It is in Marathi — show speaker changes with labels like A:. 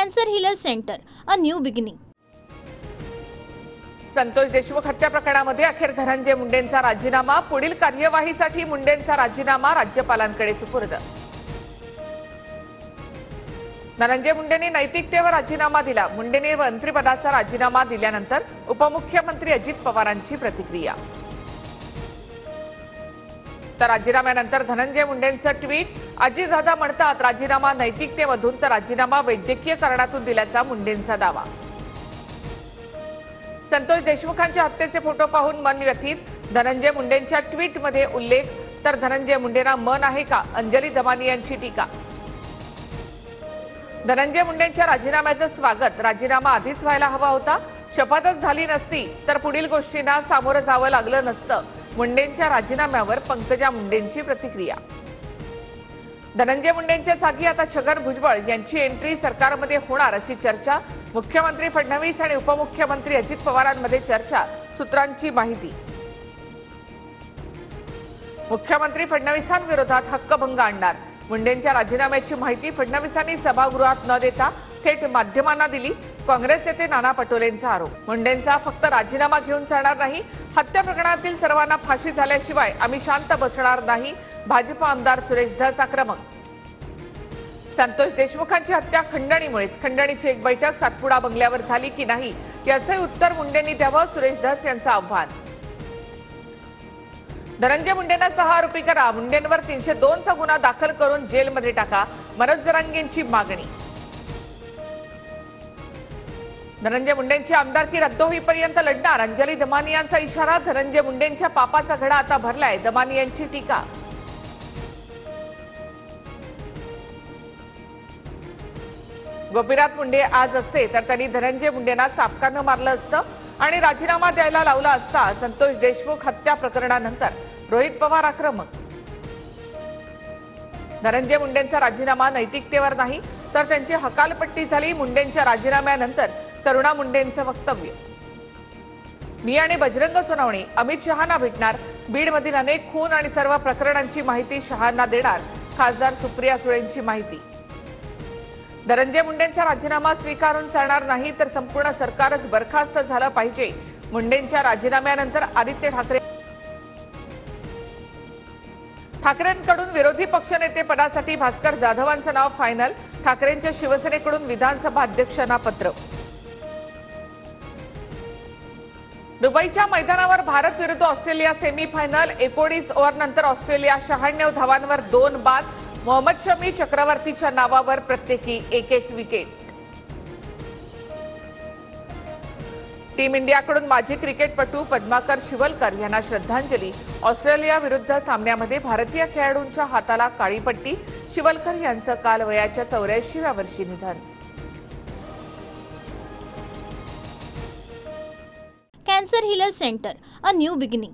A: Cancer healer centre, a new beginning.
B: Santosh Deshmukh हत्या प्रकरणामध्ये अखेर धनंजय मुंडेंचा राजीनामा, पुढील कार्यवाहीसाठी मुंडेंचा राजीनामा राज्यपालांकडे सुपूर्द। धनंजय मुंडेंनी नैतिकतेवर राजीनामा दिला। मुंडेंनी मंत्रिपदाचा राजीनामा दिल्यानंतर उपमुख्यमंत्री अजित पवारांची प्रतिक्रिया। तर राजीनाम्यानंतर धनंजय मुंडेंचं ट्विट, अजितदादा म्हणतात राजीनामा नैतिकतेमधून तर राजीनामा वैद्यकीय कारणातून दिल्याचा मुंडेंचा दावा। संतोष देशमुखांच्या हत्येचे फोटो पाहून मन व्यथित, धनंजय मुंडेंच्या ट्विटमध्ये उल्लेख, तर धनंजय मुंडेंना मन आहे का, अंजली दमानी यांची टीका। धनंजय मुंडेंच्या राजीनाम्याचं स्वागत, राजीनामा आधीच व्हायला हवा होता, शपथच झाली नसती तर पुढील गोष्टींना सामोरं जावं लागलं नसतं। मुंडेंच्या राजीनाम्यावर पंकजा मुंडेंची प्रतिक्रिया। धनंजय मुंडेंच्या जागी आता छगन भुजबळ यांची एंट्री सरकारमध्ये होणार अशी चर्चा, मुख्यमंत्री फडणवीस आणि उपमुख्यमंत्री अजित पवारांमध्ये चर्चा, सूत्रांची माहिती। मुख्यमंत्री फडणवीसांविरोधात हक्कभंग आणणार, मुंडेंच्या राजीनाम्याची माहिती फडणवीसांनी सभागृहात न देता थेट माध्यमांना दिली, काँग्रेस नेते नाना पटोलेंचा आरोप। मुंडेंचा फक्त राजीनामा घेऊन चालणार नाही, हत्या प्रकरणातील सर्वांना फाशी झाल्याशिवाय आम्ही शांत बसणार नाही, भाजप आमदार सुरेश धस आक्रमक। संतोष देशमुखांची हत्या खंडणीमुळेच, खंडणीची एक बैठक सातपुडा बंगल्यावर झाली की नाही याचे उत्तर मुंडेंनी द्यावं, सुरेश धस यांचं आव्हान। धनंजय मुंडेंना 6 आरोपी करा, मुंडेंवर 302 चा गुन्हा दाखल करून जेलमध्ये टाका, मनोज जरांगेंची मागणी। धनंजय मुंडेंची आमदारकी रद्द होईपर्यंत लढणार, अंजली दमानी यांचा इशारा, धनंजय मुंडेंच्या पापाचा घडा आता भरलाय, दमानी यांची टीका। गोपीनाथ मुंडे आज असते तर त्यांनी धनंजय मुंडेंना चापकानं मारलं असतं आणि राजीनामा द्यायला लावला असता। संतोष देशमुख हत्या प्रकरणानंतर रोहित पवार आक्रमक। धनंजय मुंडेंचा राजीनामा नैतिकतेवर नाही तर त्यांची हकालपट्टी झाली, मुंडेंच्या राजीनाम्यानंतर करुणा मुंडेंचं वक्तव्य। मी आणि बजरंग सोनवणे अमित शहांना भेटणार, बीडमधील अनेक खून आणि सर्व प्रकरणांची माहिती शहांना देणार, खासदार सुप्रिया सुळेंची माहिती। धनंजय मुंडेंचा राजीनामा स्वीकारून चालणार नाही तर संपूर्ण सरकारच बरखास्त झालं पाहिजे, मुंडेंच्या राजीनाम्यानंतर आदित्य ठाकरेंकडून विरोधी पक्षनेते पदासाठी भास्कर जाधवांचं नाव फायनल, ठाकरेंच्या शिवसेनेकडून विधानसभा अध्यक्षांना पत्र। दुबईच्या मैदानावर भारत विरुद्ध ऑस्ट्रेलिया सेमीफायनल, 19 ओव्हरनंतर ऑस्ट्रेलिया 96 धावांवर 2 बाद, मोहम्मद शमी चक्रवर्तीच्या नावावर प्रत्येकी 1-1 विकेट। टीम इंडियाकडून माजी क्रिकेटपटू पद्माकर शिवलकर यांना श्रद्धांजली, ऑस्ट्रेलिया विरुद्ध सामन्यामध्ये भारतीय खेळाडूंच्या हाताला काळी पट्टी, शिवलकर यांचं काल वयाच्या 84व्या वर्षी निधन।
A: Cancer healer centre, a new beginning.